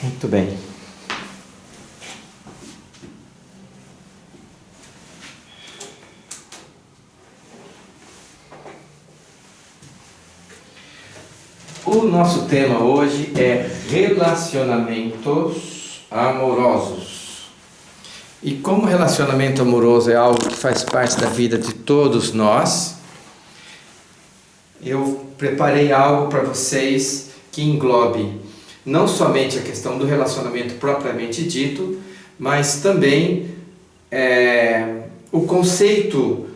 Muito bem. O nosso tema hoje é relacionamentos amorosos. E como relacionamento amoroso é algo que faz parte da vida de todos nós, eu preparei algo para vocês que englobe não somente a questão do relacionamento propriamente dito, mas também o conceito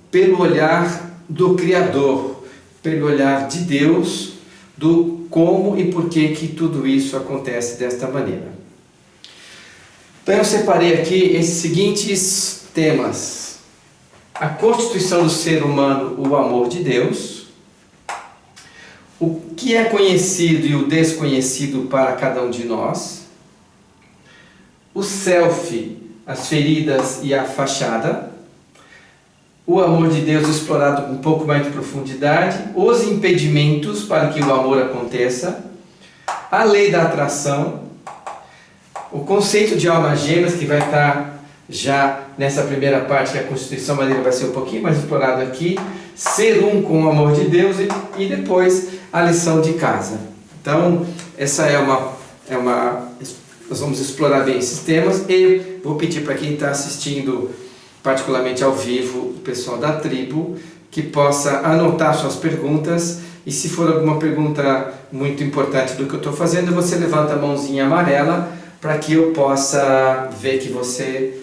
pelo olhar do Criador, pelo olhar de Deus, do como e por que tudo isso acontece desta maneira. Então eu separei aqui esses seguintes temas: a constituição do ser humano, o amor de Deus, o que é conhecido e o desconhecido para cada um de nós, o self, as feridas e a fachada, o amor de Deus explorado com um pouco mais de profundidade, os impedimentos para que o amor aconteça, a lei da atração, o conceito de almas gêmeas, que vai estar já nessa primeira parte, que a Constituição Maneira vai ser um pouquinho mais explorado aqui, ser um com o amor de Deus e depois a lição de casa. Então, essa nós vamos explorar bem esses temas e vou pedir para quem está assistindo, particularmente ao vivo, o pessoal da tribo, que possa anotar suas perguntas, e se for alguma pergunta muito importante do que eu estou fazendo, você levanta a mãozinha amarela para que eu possa ver que você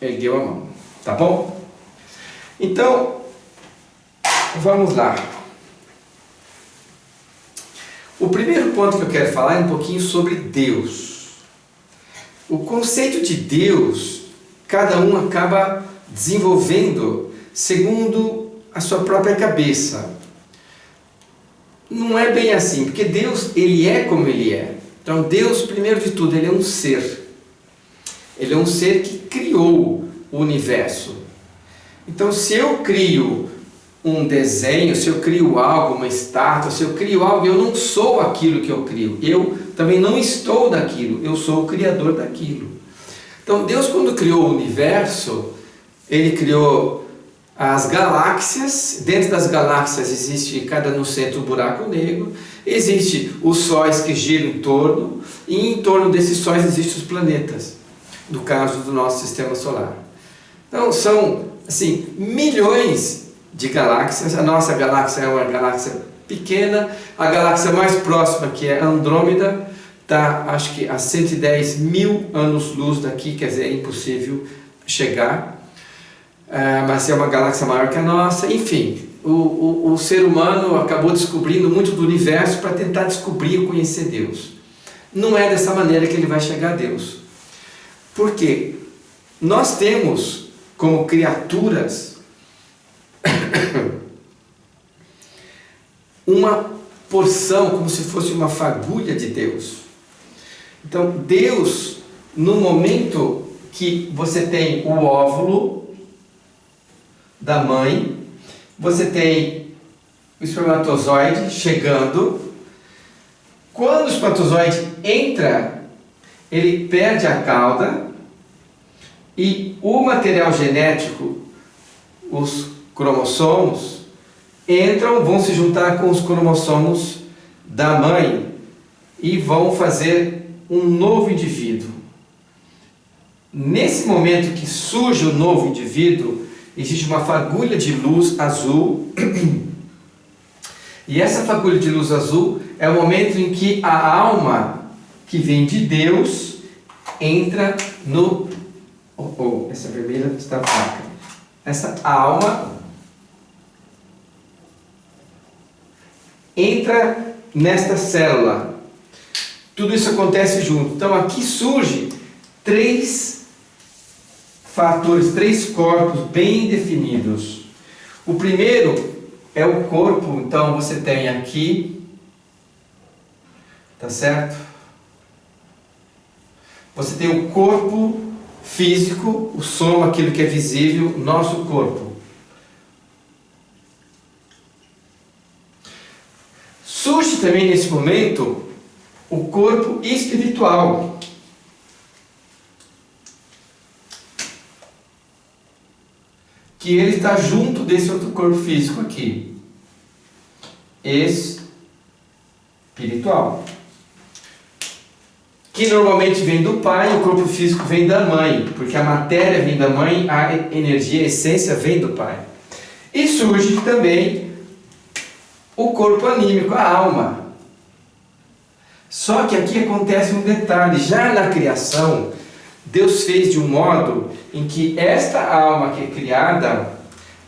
ergueu a mão, tá bom? Então, vamos lá. O primeiro ponto que eu quero falar é um pouquinho sobre Deus. O conceito de Deus, cada um acaba desenvolvendo segundo a sua própria cabeça. Não é bem assim, porque Deus, Ele é como Ele é. Então Deus, primeiro de tudo, Ele é um ser. Ele é um ser que criou o universo. Então se eu crio um desenho, se eu crio algo, uma estátua, se eu crio algo, eu não sou aquilo que eu crio. Eu também não estou daquilo, eu sou o criador daquilo. Então Deus, quando criou o universo, Ele criou as galáxias. Dentro das galáxias existe, cada no centro, um buraco negro. Existe os sóis que giram em torno, e em torno desses sóis existem os planetas, no caso do nosso sistema solar. Então são assim, milhões de galáxias. A nossa galáxia é uma galáxia pequena. A galáxia mais próxima, que é Andrômeda, está, acho que a 110 mil anos-luz daqui, quer dizer, é impossível chegar, mas é uma galáxia maior que a nossa. Enfim, o ser humano acabou descobrindo muito do universo para tentar descobrir e conhecer Deus. Não é dessa maneira que ele vai chegar a Deus. Por quê? Nós temos, como criaturas, uma porção, como se fosse uma fagulha de Deus. Então Deus, no momento que você tem o óvulo da mãe, você tem o espermatozoide chegando. Quando o espermatozoide entra, ele perde a cauda, e o material genético, os cromossomos, vão se juntar com os cromossomos da mãe e vão fazer um novo indivíduo. Nesse momento que surge o novo indivíduo, existe uma fagulha de luz azul, e essa fagulha de luz azul é o momento em que a alma que vem de Deus entra no... essa vermelha está fraca. Essa alma entra nesta célula. Tudo isso acontece junto. Então aqui surge 3 fatores, 3 corpos bem definidos. O primeiro é o corpo. Então você tem aqui, tá certo? Você tem o corpo físico, o soma, aquilo que é visível, nosso corpo. Surge também nesse momento o corpo espiritual. Que ele está junto desse outro corpo físico aqui. Espiritual. Que normalmente vem do pai e o corpo físico vem da mãe. Porque a matéria vem da mãe, a energia, a essência vem do pai. E surge também o corpo anímico, a alma. Só que aqui acontece um detalhe. Já na criação, Deus fez de um modo em que esta alma que é criada,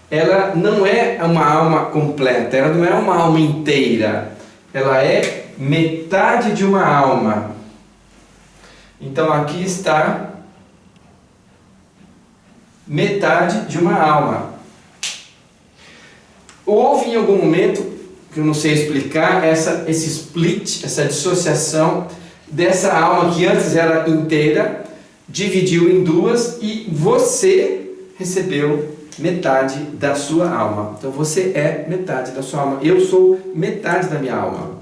ela não é uma alma completa, ela não é uma alma inteira, ela é metade de uma alma. Então aqui está metade de uma alma. Houve em algum momento, que eu não sei explicar, esse split, essa dissociação dessa alma que antes era inteira, dividiu em duas e você recebeu metade da sua alma. Então você é metade da sua alma. Eu sou metade da minha alma.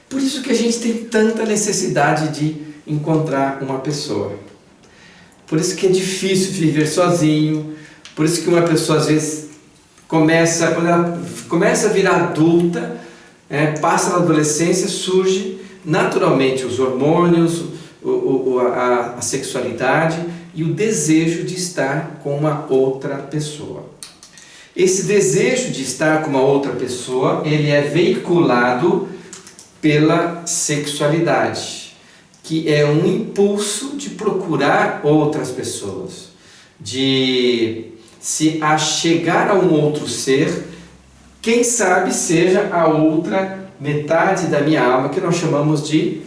Por isso que a gente tem tanta necessidade de encontrar uma pessoa. Por isso que é difícil viver sozinho. Por isso que uma pessoa às vezes quando ela começa a virar adulta, passa na adolescência, surge naturalmente os hormônios, a sexualidade e o desejo de estar com uma outra pessoa. Esse desejo de estar com uma outra pessoa, ele é veiculado pela sexualidade, que é um impulso de procurar outras pessoas, de se achegar a um outro ser, quem sabe seja a outra metade da minha alma, que nós chamamos de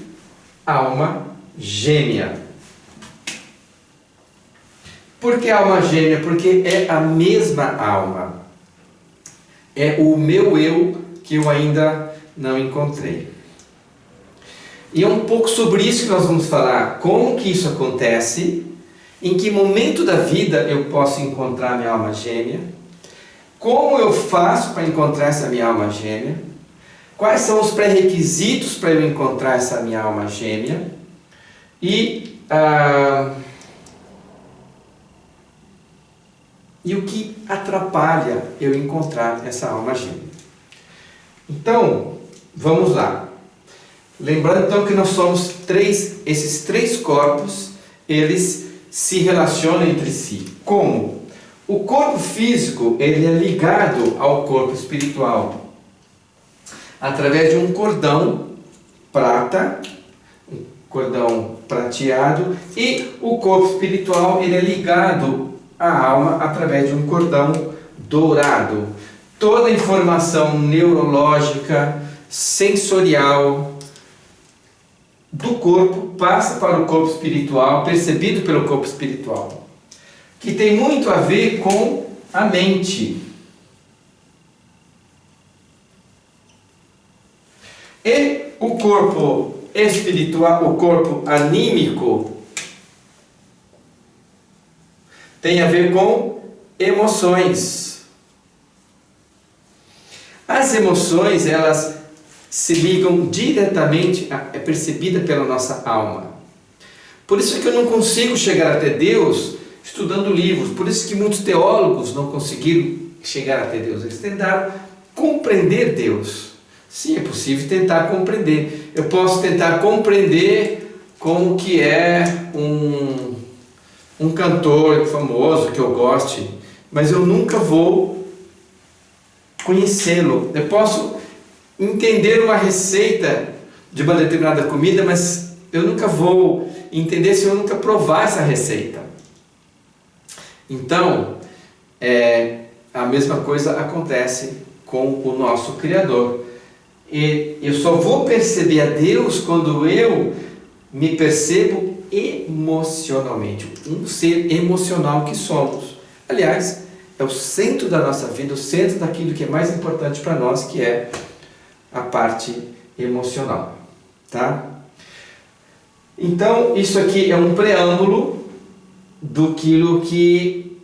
alma gêmea. Por que alma gêmea? Porque é a mesma alma. É o meu eu que eu ainda não encontrei. E é um pouco sobre isso que nós vamos falar. Como que isso acontece? Em que momento da vida eu posso encontrar minha alma gêmea? Como eu faço para encontrar essa minha alma gêmea? Quais são os pré-requisitos para eu encontrar essa minha alma gêmea? E o que atrapalha eu encontrar essa alma gêmea? Então, vamos lá. Lembrando então que nós somos esses três corpos, eles se relacionam entre si. Como? O corpo físico, ele é ligado ao corpo espiritual através de um cordão prata, um cordão prateado, e o corpo espiritual, ele é ligado à alma através de um cordão dourado. Toda a informação neurológica, sensorial do corpo passa para o corpo espiritual, percebido pelo corpo espiritual, que tem muito a ver com a mente. E o corpo espiritual, o corpo anímico, tem a ver com emoções. As emoções, elas se ligam diretamente, é percebida pela nossa alma. Por isso que eu não consigo chegar até Deus estudando livros. Por isso que muitos teólogos não conseguiram chegar até Deus. Eles tentaram compreender Deus. Sim, é possível tentar compreender. Eu posso tentar compreender como que é um cantor famoso que eu goste, mas eu nunca vou conhecê-lo. Eu posso entender uma receita de uma determinada comida, mas eu nunca vou entender se eu nunca provar essa receita. Então, a mesma coisa acontece com o nosso Criador. E eu só vou perceber a Deus quando eu me percebo emocionalmente, um ser emocional que somos. Aliás, é o centro da nossa vida, o centro daquilo que é mais importante para nós, que é a parte emocional, tá? Então, isso aqui é um preâmbulo daquilo que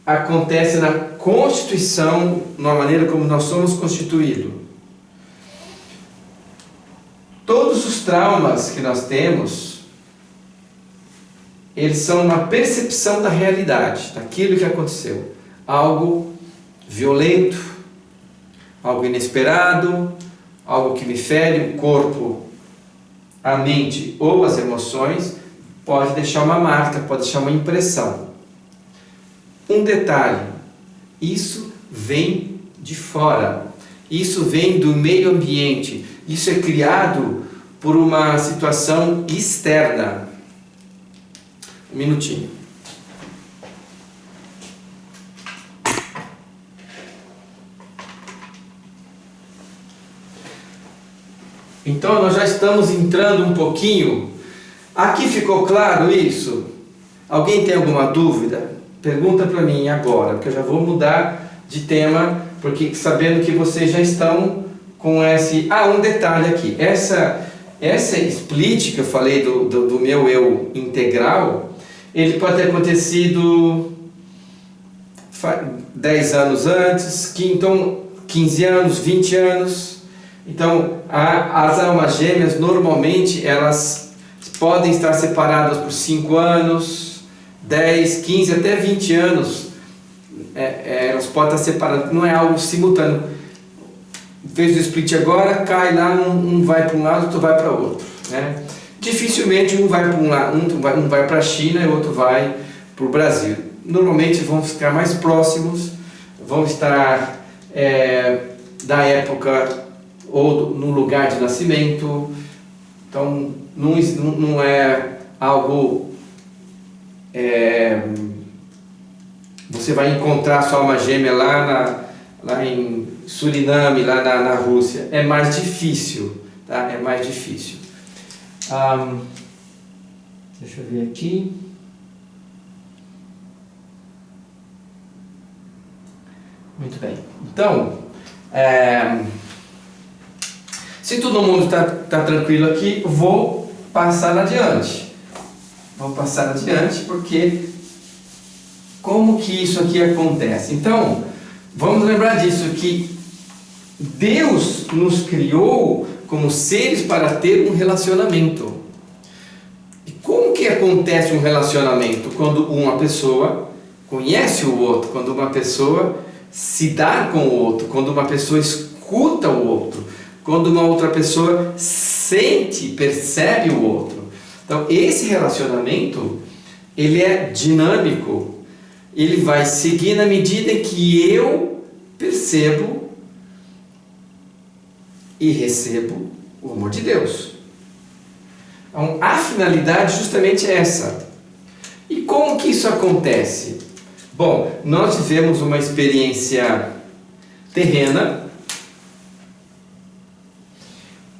acontece na Constituição, na maneira como nós somos constituídos. Todos os traumas que nós temos, eles são uma percepção da realidade, daquilo que aconteceu. Algo violento, algo inesperado, algo que me fere o corpo, a mente ou as emoções, pode deixar uma marca, pode deixar uma impressão. Um detalhe, isso vem de fora, isso vem do meio ambiente, isso é criado por uma situação externa. Um minutinho. Então nós já estamos entrando um pouquinho. Aqui ficou claro isso? Alguém tem alguma dúvida? Pergunta para mim agora, porque eu já vou mudar de tema, porque sabendo que vocês já estão com esse... um detalhe aqui. Essa split que eu falei do meu eu integral, ele pode ter acontecido 10 anos antes, então 15 anos, 20 anos. Então, as almas gêmeas, normalmente, elas podem estar separadas por 5 anos, 10, 15, até 20 anos. Elas podem estar separadas, não é algo simultâneo. Fez o split agora, cai lá, um vai para um lado, outro vai para o outro. Né? Dificilmente um vai para um lado, um vai para a China e o outro vai para o Brasil. Normalmente vão ficar mais próximos, vão estar da época ou no lugar de nascimento. Então não é algo... você vai encontrar sua alma gêmea lá em Suriname, lá na Rússia. É mais difícil, tá? É mais difícil. Deixa eu ver aqui. Muito bem. Então, se todo mundo está tranquilo aqui, vou passar adiante. Vou passar adiante porque como que isso aqui acontece? Então, vamos lembrar disso, que Deus nos criou como seres para ter um relacionamento. E como que acontece um relacionamento? Quando uma pessoa conhece o outro, quando uma pessoa se dá com o outro, quando uma pessoa escuta o outro, quando uma outra pessoa sente, percebe o outro. Então, esse relacionamento, ele é dinâmico. Ele vai seguir na medida em que eu percebo e recebo o amor de Deus. Então, a finalidade justamente é essa. E como que isso acontece? Bom, nós tivemos uma experiência terrena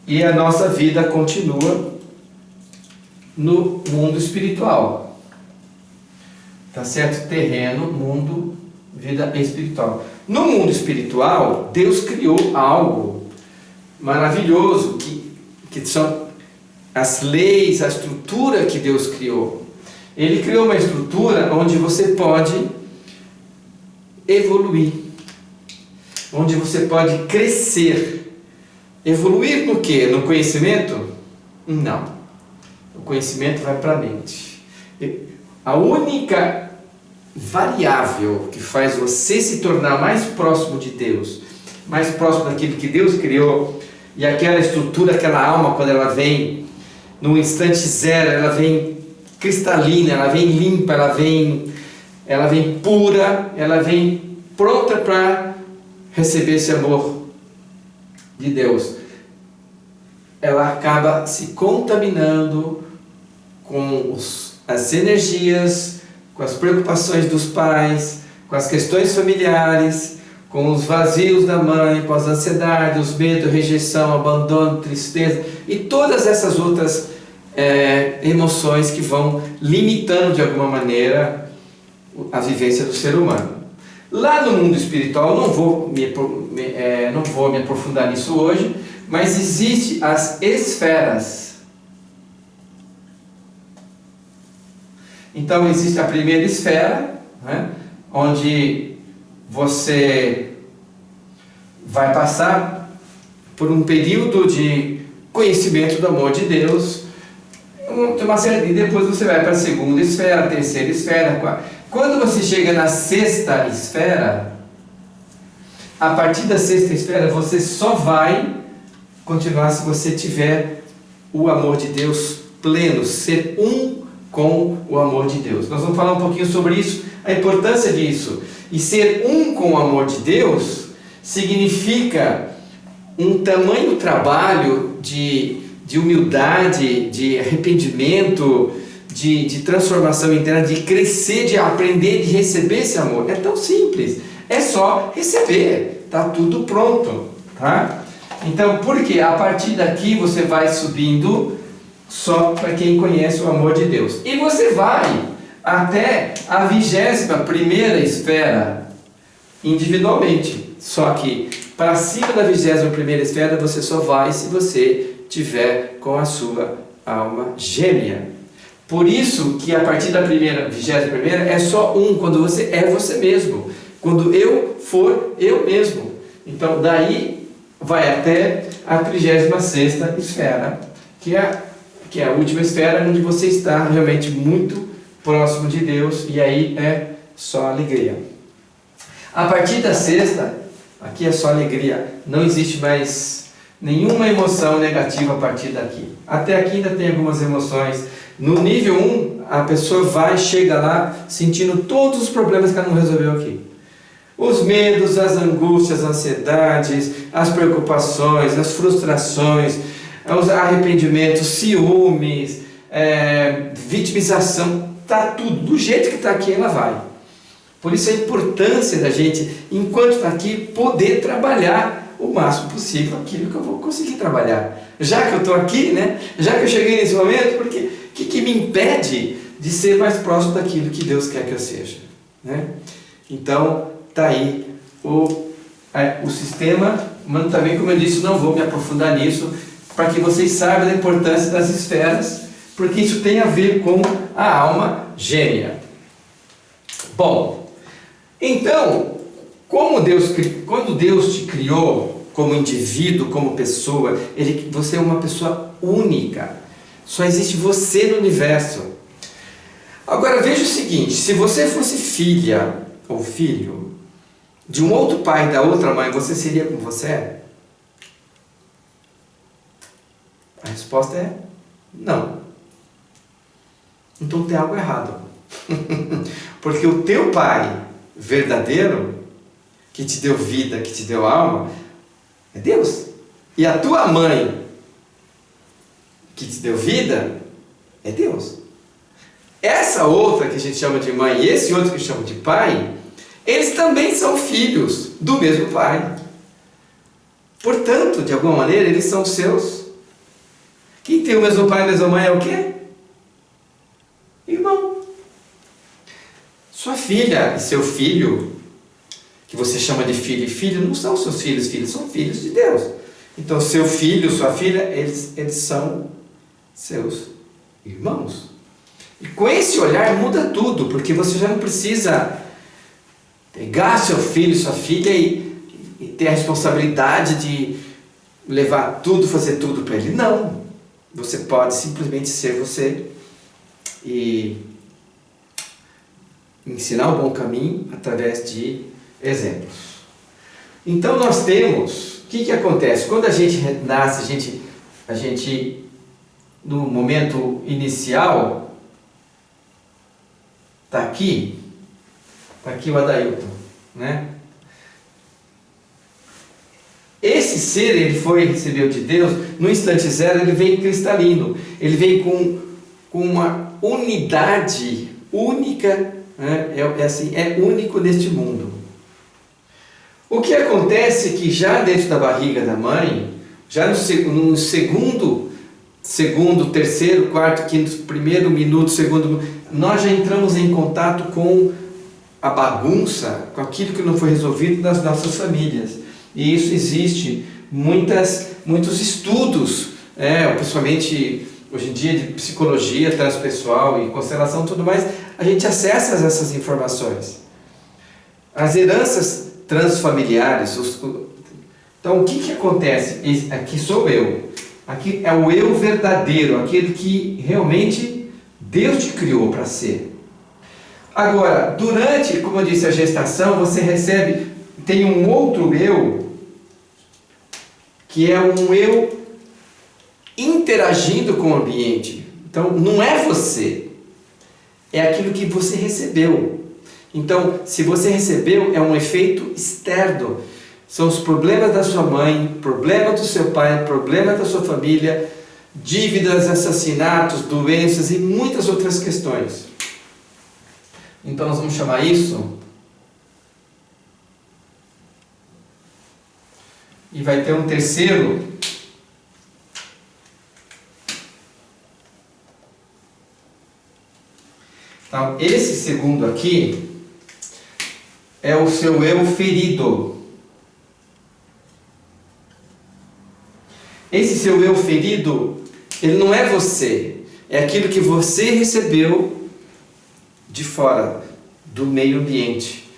e a nossa vida continua no mundo espiritual. Tá certo? Terreno, mundo, vida espiritual. No mundo espiritual, Deus criou algo maravilhoso, que são as leis, a estrutura que Deus criou. Ele criou uma estrutura onde você pode evoluir, onde você pode crescer. Evoluir no quê? No conhecimento? Não. O conhecimento vai para a mente. A única variável que faz você se tornar mais próximo de Deus, mais próximo daquilo que Deus criou, e aquela estrutura, aquela alma, quando ela vem no instante zero, ela vem cristalina, ela vem limpa, ela vem pura, ela vem pronta para receber esse amor de Deus. Ela acaba se contaminando com as energias, com as preocupações dos pais, com as questões familiares, com os vazios da mãe, com as ansiedades, os medos, rejeição, abandono, tristeza e todas essas outras emoções que vão limitando de alguma maneira a vivência do ser humano. Lá no mundo espiritual, não vou me aprofundar nisso hoje, mas existem as esferas. Então existe a primeira esfera, né, onde você vai passar por um período de conhecimento do amor de Deus. E depois você vai para a segunda esfera, a terceira esfera, a quarta. Quando você chega na sexta esfera, a partir da sexta esfera você só vai continuar se você tiver o amor de Deus pleno, ser um com o amor de Deus. Nós vamos falar um pouquinho sobre isso, a importância disso. E ser um com o amor de Deus significa um tamanho trabalho de humildade, de arrependimento, de transformação interna, de crescer, de aprender, de receber esse amor. É tão simples, é só receber, está tudo pronto, tá? Então, por quê? A partir daqui você vai subindo só para quem conhece o amor de Deus. E você vai até a 21ª esfera individualmente. Só que para cima da 21ª esfera você só vai se você tiver com a sua alma gêmea. Por isso que a partir da 21ª é só um, quando você é você mesmo. Quando eu for eu mesmo. Então daí vai até a 36ª esfera, que é a última esfera onde você está realmente muito próximo de Deus, e aí é só alegria. A partir da sexta, aqui é só alegria, não existe mais nenhuma emoção negativa a partir daqui. Até aqui ainda tem algumas emoções. No nível 1, a pessoa chega lá sentindo todos os problemas que ela não resolveu aqui. Os medos, as angústias, as ansiedades, as preocupações, as frustrações, os arrependimentos, ciúmes, vitimização, está tudo do jeito que está aqui, ela vai. Por isso a importância da gente, enquanto está aqui, poder trabalhar o máximo possível aquilo que eu vou conseguir trabalhar. Já que eu estou aqui, né? Já que eu cheguei nesse momento, porque o que me impede de ser mais próximo daquilo que Deus quer que eu seja? Né? Então, está aí o sistema, mas também, como eu disse, não vou me aprofundar nisso, para que vocês saibam da importância das esferas, porque isso tem a ver com a alma gêmea. Bom, então, quando Deus te criou como indivíduo, como pessoa, você é uma pessoa única. Só existe você no universo. Agora veja o seguinte, se você fosse filha ou filho de um outro pai e da outra mãe, você seria como você é? A resposta é não. Então tem algo errado. Porque o teu pai verdadeiro, que te deu vida, que te deu alma, é Deus. E a tua mãe, que te deu vida, é Deus. Essa outra que a gente chama de mãe e esse outro que chama de pai, eles também são filhos do mesmo pai. Portanto, de alguma maneira, eles são seus. Quem tem o mesmo pai e a mesma mãe é o quê? Irmão. Sua filha e seu filho, que você chama de filho e filho, não são seus filhos, são filhos de Deus. Então, seu filho, sua filha, eles são seus irmãos. E com esse olhar muda tudo, porque você já não precisa pegar seu filho, sua filha e ter a responsabilidade de levar tudo, fazer tudo para ele. Não. Você pode simplesmente ser você e ensinar o bom caminho através de exemplos. Então nós temos, o que acontece? Quando a gente nasce, a gente no momento inicial, está aqui o Adailton, né? Esse ser, ele recebeu de Deus, no instante zero ele vem cristalino, ele vem com uma unidade única, né? É único neste mundo. O que acontece é que já dentro da barriga da mãe, já no segundo, terceiro, quarto, quinto, primeiro minuto, segundo, nós já entramos em contato com a bagunça, com aquilo que não foi resolvido nas nossas famílias. E isso existe muitos estudos, principalmente hoje em dia de psicologia transpessoal e constelação e tudo mais, a gente acessa essas informações. As heranças transfamiliares, então o que acontece? Aqui sou eu, Aqui é o eu verdadeiro, aquele que realmente Deus te criou para ser. Agora, durante, como eu disse, a gestação, você recebe, tem um outro eu, que é um eu interagindo com o ambiente. Então, não é você, é aquilo que você recebeu. Então, se você recebeu, é um efeito externo. São os problemas da sua mãe, problemas do seu pai, problemas da sua família, dívidas, assassinatos, doenças e muitas outras questões. Então nós vamos chamar isso, e vai ter um terceiro, então esse segundo aqui é o seu eu ferido. Esse seu eu ferido, ele não é você, é aquilo que você recebeu de fora, do meio ambiente,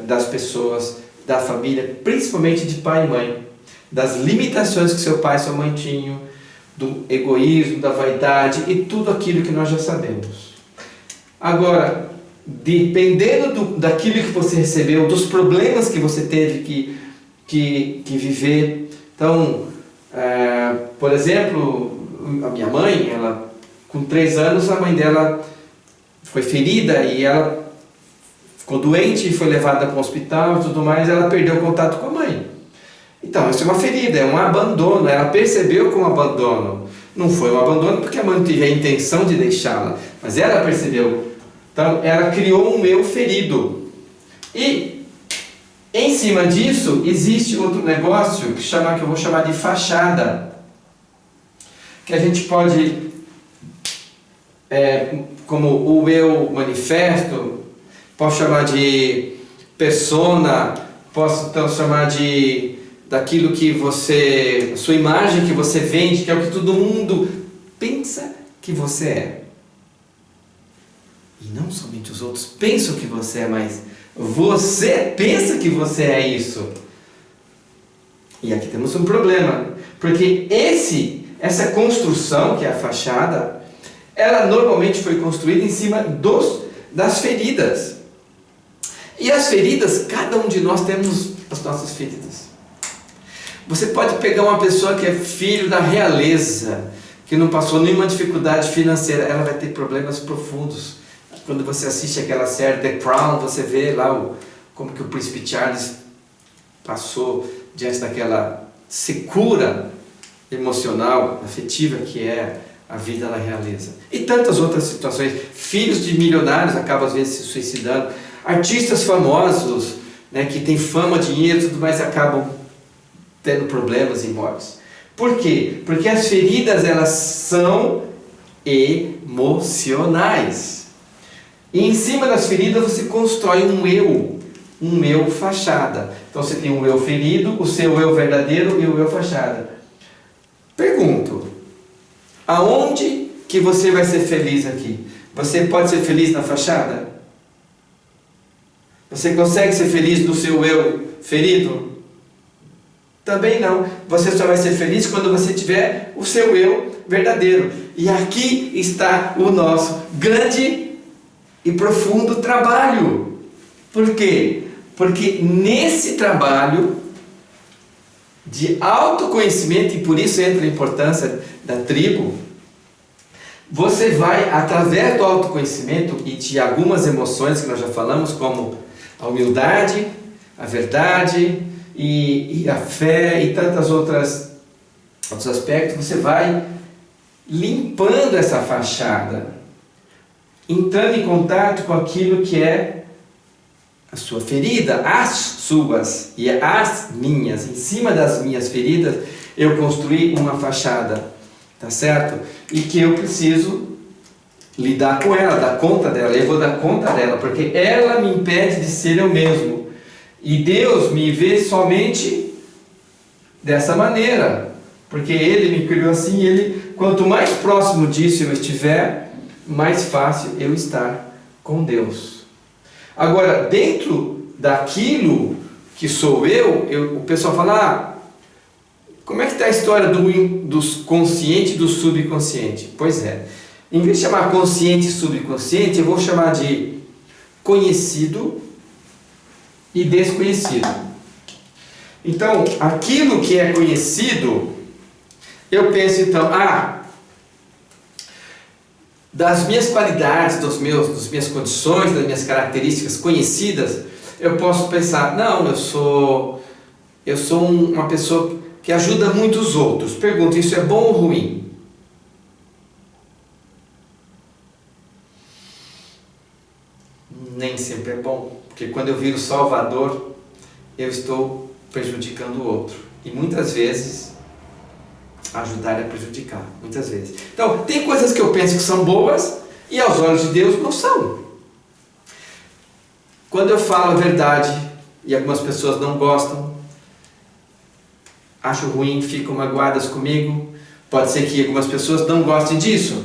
das pessoas, da família, principalmente de pai e mãe, das limitações que seu pai e sua mãe tinham, do egoísmo, da vaidade e tudo aquilo que nós já sabemos. Agora, dependendo daquilo que você recebeu, dos problemas que você teve que viver, então, por exemplo, a minha mãe, ela, com 3 anos, a mãe dela foi ferida e ela ficou doente e foi levada para o hospital e tudo mais, ela perdeu o contato com a mãe. Então, isso é uma ferida, é um abandono, ela percebeu como abandono. Não foi um abandono porque a mãe não teve a intenção de deixá-la, mas ela percebeu. Então, ela criou um eu ferido. E, em cima disso, existe outro negócio que eu vou chamar de fachada, que a gente pode, como o eu manifesto, posso chamar de persona, posso então chamar daquilo que você, a sua imagem que você vende, que é o que todo mundo pensa que você é. E não somente os outros pensam que você é, mas você pensa que você é isso. E aqui temos um problema, porque essa construção, que é a fachada, ela normalmente foi construída em cima das feridas. E as feridas, cada um de nós temos as nossas feridas. Você pode pegar uma pessoa que é filho da realeza, que não passou nenhuma dificuldade financeira, ela vai ter problemas profundos. Quando você assiste aquela série The Crown, você vê lá como que o príncipe Charles passou diante daquela secura emocional, afetiva que é a vida na realeza. E tantas outras situações. Filhos de milionários acabam às vezes se suicidando. Artistas famosos, né, que têm fama, dinheiro e tudo mais, acabam tendo problemas e mortes. Por quê? Porque as feridas, elas são emocionais. E em cima das feridas você constrói um eu fachada. Então você tem um eu ferido, o seu eu verdadeiro e o eu fachada. Pergunto, aonde que você vai ser feliz aqui? Você pode ser feliz na fachada? Você consegue ser feliz no seu eu ferido? Também não. Você só vai ser feliz quando você tiver o seu eu verdadeiro. E aqui está o nosso grande e profundo trabalho. Por quê? Porque nesse trabalho de autoconhecimento, e por isso entra a importância da tribo, você vai, através do autoconhecimento e de algumas emoções que nós já falamos, como a humildade, a verdade e a fé e tantos outros aspectos, você vai limpando essa fachada, entrando em contato com aquilo que é a sua ferida, as suas e as minhas. Em cima das minhas feridas eu construí uma fachada, tá certo? E que eu preciso lidar com ela, dar conta dela. Eu vou dar conta dela, porque ela me impede de ser eu mesmo. E Deus me vê somente dessa maneira, porque Ele me criou assim. Quanto mais próximo disso eu estiver, mais fácil eu estar com Deus. Agora, dentro daquilo que sou o pessoal fala, como é que está a história do consciente e do subconsciente? Pois é, em vez de chamar consciente e subconsciente, eu vou chamar de conhecido e desconhecido. Então, aquilo que é conhecido, eu penso então, das minhas qualidades, das minhas condições, das minhas características conhecidas, eu posso pensar, não, eu sou uma pessoa que ajuda muito os outros. Pergunta, isso é bom ou ruim? Nem sempre é bom, porque quando eu viro salvador, eu estou prejudicando o outro. E muitas vezes, ajudar é prejudicar, muitas vezes. Então, tem coisas que eu penso que são boas e aos olhos de Deus não são. Quando eu falo a verdade e algumas pessoas não gostam, acho ruim, ficam magoadas comigo, pode ser que algumas pessoas não gostem disso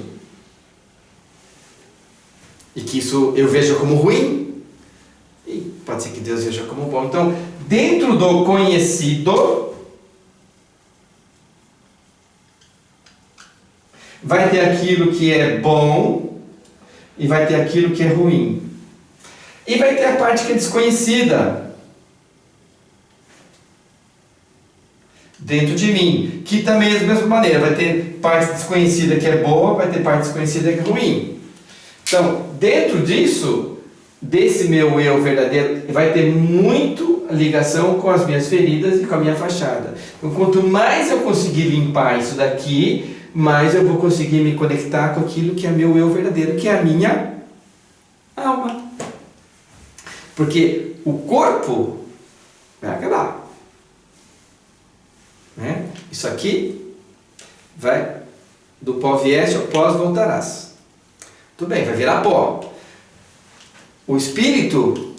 e que isso eu veja como ruim, e pode ser que Deus veja como bom. Então, dentro do conhecido, vai ter aquilo que é bom e vai ter aquilo que é ruim. E vai ter a parte que é desconhecida dentro de mim, que também é da mesma maneira, vai ter parte desconhecida que é boa, vai ter parte desconhecida que é ruim. Então, dentro disso, desse meu eu verdadeiro, vai ter muito ligação com as minhas feridas e com a minha fachada. Então, quanto mais eu conseguir limpar isso daqui, mais eu vou conseguir me conectar com aquilo que é meu eu verdadeiro, que é a minha alma. Porque o corpo vai acabar. Né? Isso aqui vai, do pó vieste, ao pó voltarás. Tudo bem, vai virar pó. O espírito,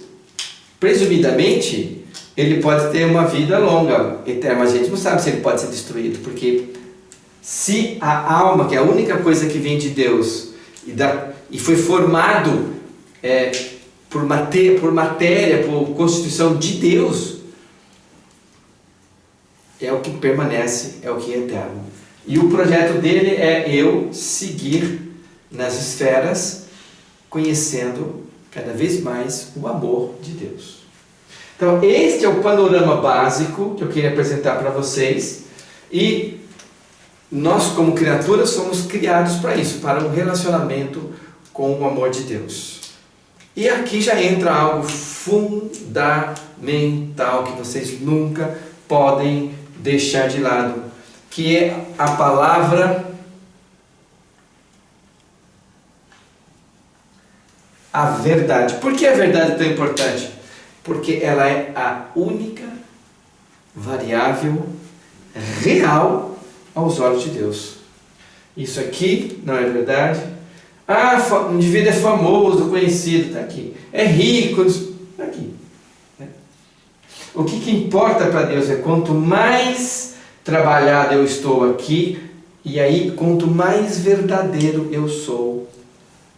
presumidamente, ele pode ter uma vida longa, eterna, mas a gente não sabe se ele pode ser destruído, porque se a alma, que é a única coisa que vem de Deus, e foi formado por matéria, por constituição de Deus, é o que permanece, é o que é eterno. E o projeto dele é eu seguir nas esferas, conhecendo cada vez mais o amor de Deus. Então, este é o panorama básico que eu queria apresentar para vocês. E nós, como criaturas, somos criados para isso, para um relacionamento com o amor de Deus. E aqui já entra algo fundamental que vocês nunca podem deixar de lado, que é a palavra a verdade. Por que a verdade é tão importante? Porque ela é a única variável real aos olhos de Deus. Isso aqui não é verdade. Um indivíduo é famoso, conhecido, está aqui. É rico, está aqui. O que importa para Deus é quanto mais trabalhado eu estou aqui, e aí quanto mais verdadeiro eu sou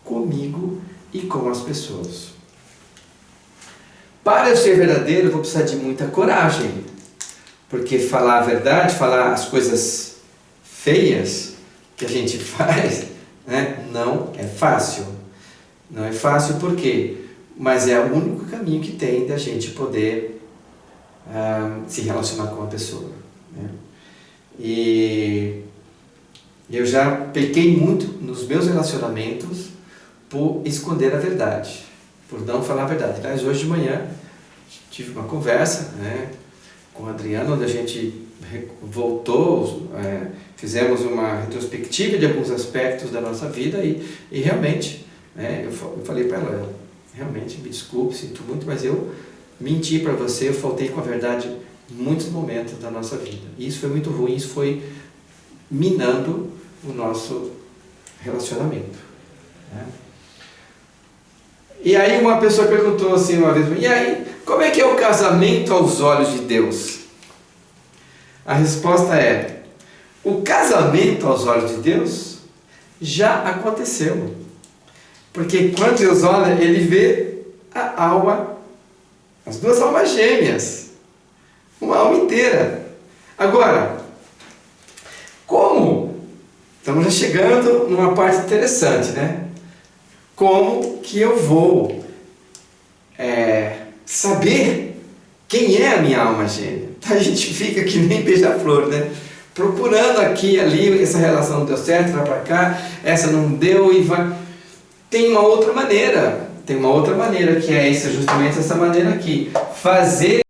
comigo e com as pessoas. Para eu ser verdadeiro, eu vou precisar de muita coragem, porque falar a verdade, falar as coisas feias que a gente faz, né, não é fácil. Não é fácil por quê? Mas é o único caminho que tem da gente poder se relacionar com uma pessoa. Né? E eu já pequei muito nos meus relacionamentos por esconder a verdade, por não falar a verdade. Aliás, hoje de manhã tive uma conversa, né, com a Adriana, onde a gente voltou, fizemos uma retrospectiva de alguns aspectos da nossa vida e realmente, né, eu falei para ela, realmente me desculpe, sinto muito, mas eu menti para você, eu faltei com a verdade em muitos momentos da nossa vida. E isso foi muito ruim, isso foi minando o nosso relacionamento. Né? E aí uma pessoa perguntou assim uma vez, e aí, como é que é o casamento aos olhos de Deus? A resposta é, o casamento aos olhos de Deus já aconteceu. Porque quando Deus olha, Ele vê a alma, as duas almas gêmeas, uma alma inteira. Agora, Estamos já chegando numa parte interessante, né? Como que eu vou saber quem é a minha alma gêmea? A gente fica que nem beija-flor, né? Procurando aqui e ali, essa relação não deu certo, vai para cá, essa não deu e vai... Tem uma outra maneira que é justamente essa maneira aqui. Fazer